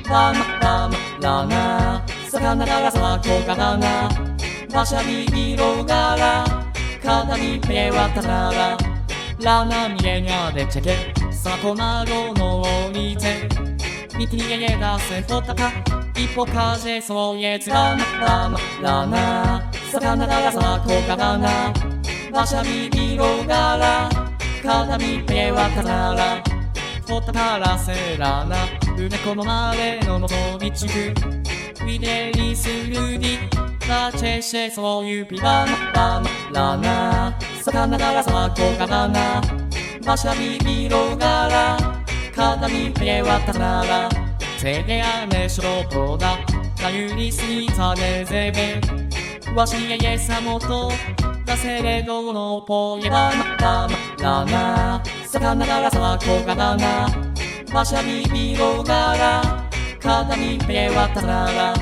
ラマラナ魚がさこがらな馬車に色柄肩にペワタラララナミエニャでチェケさこなろのおにて見て逃げ出せほたか一歩風そうえつラマラナ魚がさこがらな馬車に色柄肩にペワタララほたからせらなうねこのまれのもとびちくウィデリスルディラチェシェそういうピラマラナ魚がさこがらな馬車に色柄肩にペワタララセゲアネショロポダラユリスニタネゼベわしええさもと出せれどのポエララナ魚がさこがらな馬車に色柄肩にペワタララ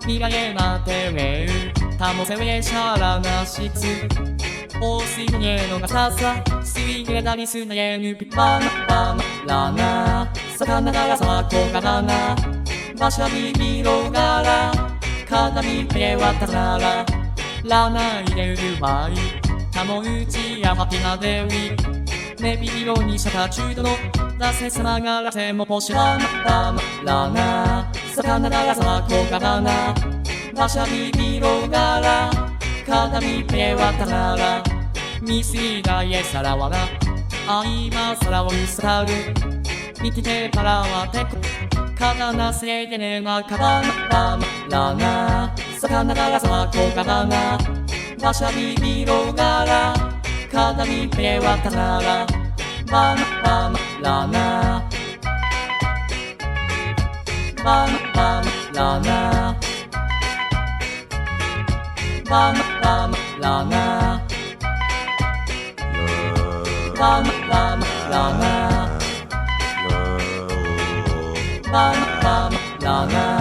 未来なてウェウタモセウェシャラナシツオースイニエノがささスイゲダリスナエヌピパマラナ魚がさこがらな馬車に色柄肩にペワタラララナ入れる場合タモウチやハピナデウィネビロにシャタチュードの出せさながらてもポシララナ魚がさこがらな馬車に色柄肩にペワタララミスイダイエサラワナアイマサラをユスタルミティテパラワテコカナナセデネナカバラナ魚がさこがらな馬車に色柄肩にペワタラララナラナラナラナ